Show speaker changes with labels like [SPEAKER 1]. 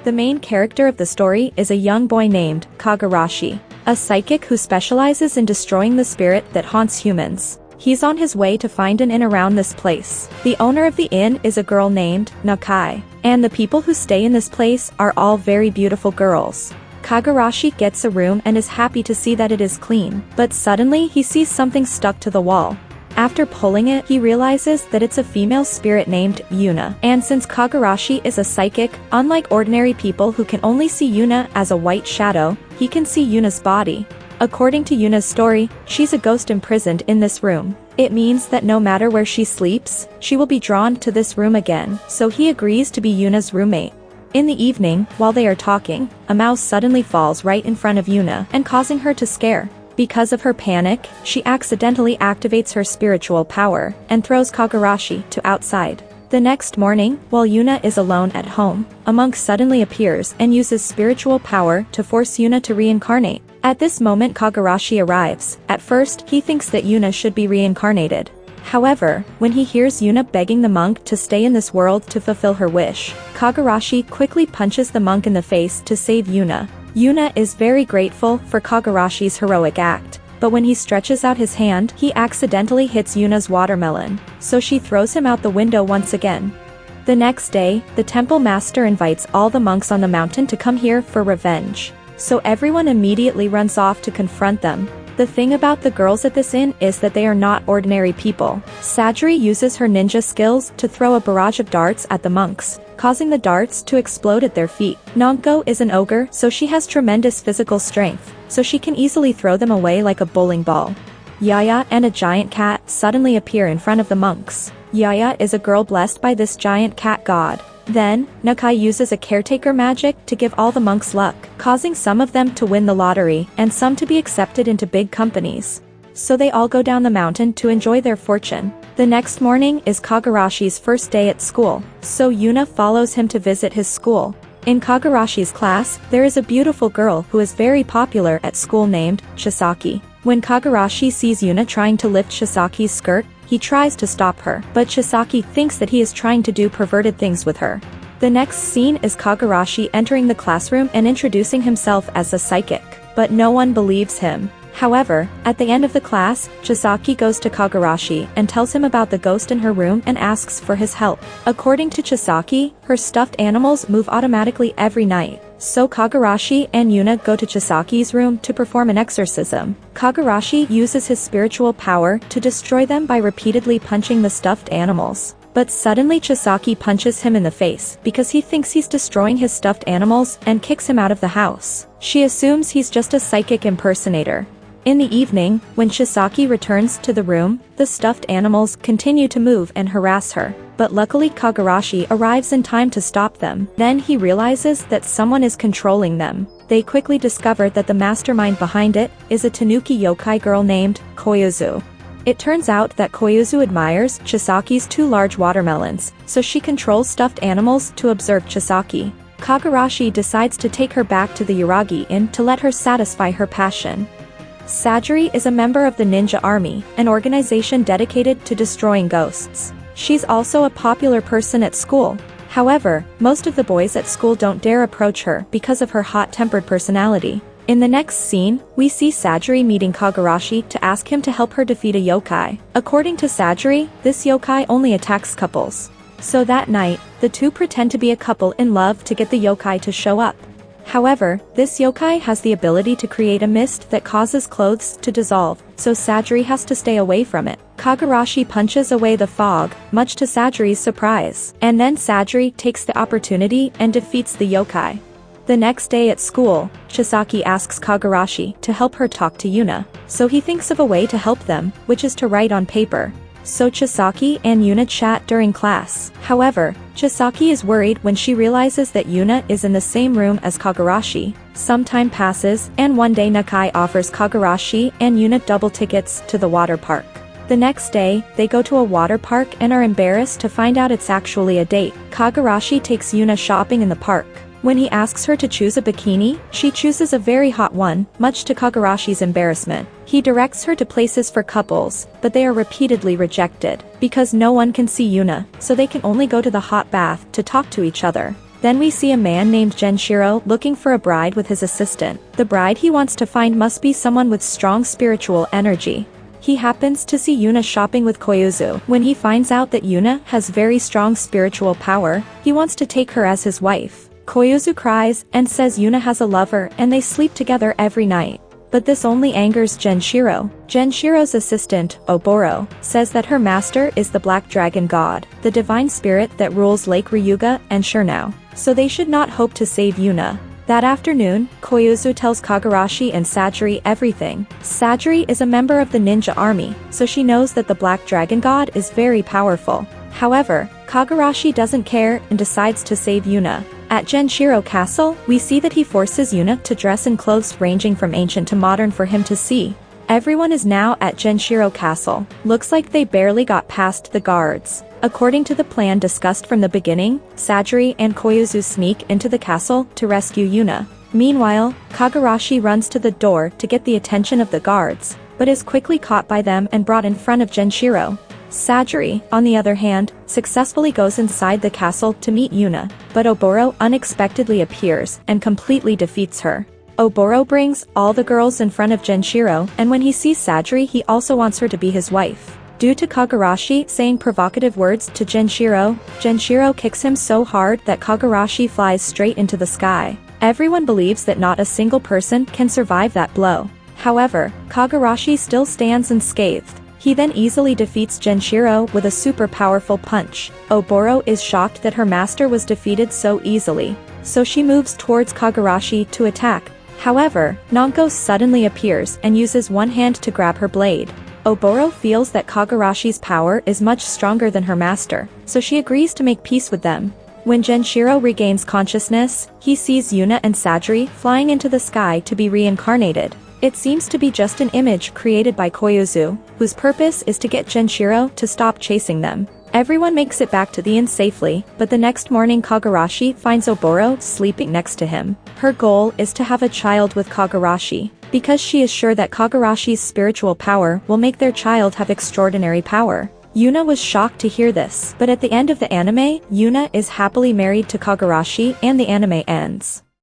[SPEAKER 1] The main character of the story is a young boy named Kogarashi, a psychic who specializes in destroying the spirit that haunts humans. He's on his way to find an inn around this place. The owner of the inn is a girl named Nakai, and the people who stay in this place are all very beautiful girls. Kogarashi gets a room and is happy to see that it is clean, but suddenly he sees something stuck to the wall. After pulling it, he realizes that it's a female spirit named Yuuna. And since Kogarashi is a psychic, unlike ordinary people who can only see Yuuna as a white shadow, he can see Yuuna's body. According to Yuuna's story, she's a ghost imprisoned in this room. It means that no matter where she sleeps, she will be drawn to this room again, so he agrees to be Yuuna's roommate. In the evening, while they are talking, a mouse suddenly falls right in front of Yuuna and causing her to scare. Because of her panic, she accidentally activates her spiritual power and throws Kogarashi to outside. The next morning, while Yuuna is alone at home, a monk suddenly appears and uses spiritual power to force Yuuna to reincarnate. At this moment Kogarashi arrives. At first, he thinks that Yuuna should be reincarnated. However, when he hears Yuuna begging the monk to stay in this world to fulfill her wish, Kogarashi quickly punches the monk in the face to save Yuuna. Yuuna is very grateful for Kogarashi's heroic act, but when he stretches out his hand, he accidentally hits Yuuna's watermelon, so she throws him out the window once again. The next day, the temple master invites all the monks on the mountain to come here for revenge, so everyone immediately runs off to confront them. The thing about the girls at this inn is that they are not ordinary people. Sajiri uses her ninja skills to throw a barrage of darts at the monks, causing the darts to explode at their feet. Nonko is an ogre, so she has tremendous physical strength, so she can easily throw them away like a bowling ball. Yaya and a giant cat suddenly appear in front of the monks. Yaya is a girl blessed by this giant cat god. Then, Nakai uses a caretaker magic to give all the monks luck, causing some of them to win the lottery and some to be accepted into big companies. So they all go down the mountain to enjoy their fortune. The next morning is Kogarashi's first day at school, so Yuuna follows him to visit his school. In Kogarashi's class, there is a beautiful girl who is very popular at school named Chisaki. When Kogarashi sees Yuuna trying to lift Chisaki's skirt, he tries to stop her, but Chisaki thinks that he is trying to do perverted things with her. The next scene is Kogarashi entering the classroom and introducing himself as a psychic, but no one believes him. However, at the end of the class, Chisaki goes to Kogarashi and tells him about the ghost in her room and asks for his help. According to Chisaki, her stuffed animals move automatically every night, so Kogarashi and Yuuna go to Chisaki's room to perform an exorcism. Kogarashi uses his spiritual power to destroy them by repeatedly punching the stuffed animals. But suddenly Chisaki punches him in the face because he thinks he's destroying his stuffed animals and kicks him out of the house. She assumes he's just a psychic impersonator. In the evening, when Chisaki returns to the room, the stuffed animals continue to move and harass her. But luckily Kogarashi arrives in time to stop them. Then he realizes that someone is controlling them. They quickly discover that the mastermind behind it is a tanuki yokai girl named Koyuzu. It turns out that Koyuzu admires Chisaki's 2 large watermelons, so she controls stuffed animals to observe Chisaki. Kogarashi decides to take her back to the Yuragi Inn to let her satisfy her passion. Sajiri is a member of the Ninja Army, an organization dedicated to destroying ghosts. She's also a popular person at school. However, most of the boys at school don't dare approach her because of her hot-tempered personality. In the next scene, we see Sajiri meeting Kogarashi to ask him to help her defeat a yokai. According to Sajiri, this yokai only attacks couples. So that night, the two pretend to be a couple in love to get the yokai to show up. However, this yokai has the ability to create a mist that causes clothes to dissolve, so Sajiri has to stay away from it. Kogarashi punches away the fog, much to Sajiri's surprise, and then Sajiri takes the opportunity and defeats the yokai. The next day at school, Chisaki asks Kogarashi to help her talk to Yuuna, so he thinks of a way to help them, which is to write on paper. So Chisaki and Yuuna chat during class. However, Chisaki is worried when she realizes that Yuuna is in the same room as Kogarashi. Some time passes, and one day Nakai offers Kogarashi and Yuuna double tickets to the water park. The next day, they go to a water park and are embarrassed to find out it's actually a date. Kogarashi takes Yuuna shopping in the park. When he asks her to choose a bikini, she chooses a very hot one, much to Kogarashi's embarrassment. He directs her to places for couples, but they are repeatedly rejected, because no one can see Yuuna, so they can only go to the hot bath to talk to each other. Then we see a man named Genshiro looking for a bride with his assistant. The bride he wants to find must be someone with strong spiritual energy. He happens to see Yuuna shopping with Koyuzu. When he finds out that Yuuna has very strong spiritual power, he wants to take her as his wife. Koyuzu cries and says Yuuna has a lover and they sleep together every night. But this only angers Genshiro. Genshiro's assistant, Oboro, says that her master is the Black Dragon God, the divine spirit that rules Lake Ryuga and Shurnao, so they should not hope to save Yuuna. That afternoon, Koyuzu tells Kogarashi and Sajiri everything. Sajiri is a member of the ninja army, so she knows that the Black Dragon God is very powerful. However, Kogarashi doesn't care and decides to save Yuuna. At Genshiro Castle, we see that he forces Yuuna to dress in clothes ranging from ancient to modern for him to see. Everyone is now at Genshiro Castle. Looks like they barely got past the guards. According to the plan discussed from the beginning, Sajiri and Koyuzu sneak into the castle to rescue Yuuna. Meanwhile, Kogarashi runs to the door to get the attention of the guards, but is quickly caught by them and brought in front of Genshiro. Sajiri, on the other hand, successfully goes inside the castle to meet Yuuna, but Oboro unexpectedly appears and completely defeats her. Oboro brings all the girls in front of Genshiro, and when he sees Sajiri he also wants her to be his wife. Due to Kogarashi saying provocative words to Genshiro, Genshiro kicks him so hard that Kogarashi flies straight into the sky. Everyone believes that not a single person can survive that blow. However, Kogarashi still stands unscathed. He then easily defeats Genshiro with a super powerful punch. Oboro is shocked that her master was defeated so easily, so she moves towards Kogarashi to attack. However, Nonko suddenly appears and uses one hand to grab her blade. Oboro feels that Kogarashi's power is much stronger than her master, so she agrees to make peace with them. When Genshiro regains consciousness, he sees Yuuna and Sajiri flying into the sky to be reincarnated. It seems to be just an image created by Koyuzu, whose purpose is to get Genshiro to stop chasing them. Everyone makes it back to the inn safely, but the next morning Kogarashi finds Oboro sleeping next to him. Her goal is to have a child with Kogarashi, because she is sure that Kogarashi's spiritual power will make their child have extraordinary power. Yuuna was shocked to hear this, but at the end of the anime, Yuuna is happily married to Kogarashi and the anime ends.